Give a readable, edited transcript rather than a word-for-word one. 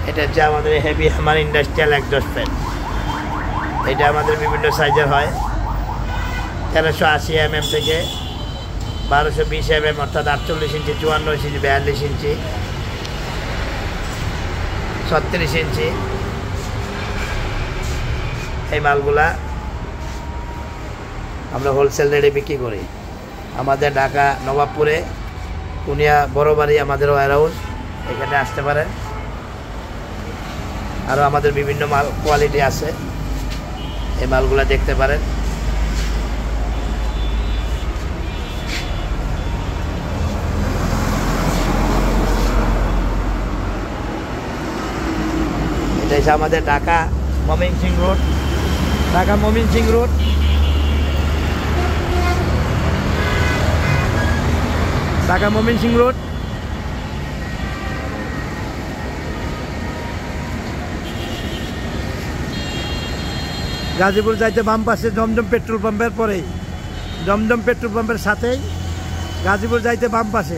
এটা হচ্ছে আমাদের heavy hammer industrial exhaust fan. এটা আমাদের বিভিন্ন সাইজের হয়, 1380 mm থেকে 1220 mm, অর্থাৎ 48 ইঞ্চি, 54 ইঞ্চি, 42 ইঞ্চি, 36 ইঞ্চি। এই মালগুলা আমরা হোলসেল রেটে বিক্রি করি। আমাদের ঢাকা নবাবপুরে কুনিয়া বড় বাড়ি আমাদের ওয়ারহাউস, এখানে আসতে পারেন। আরও আমাদের বিভিন্ন মাল কোয়ালিটি আছে, এই মালগুলা দেখতে পারেন। এটা হচ্ছে আমাদের Dhaka Mymensingh road, Dhaka Mymensingh road. Dhaka Mymensingh road. Gazipur যাইতে বাম পাশে জমজম পেট্রোল পাম্পের পরেই, জমজম পেট্রোল পাম্পের সাথেই গাজীপুর যাইতে বাম পাশে।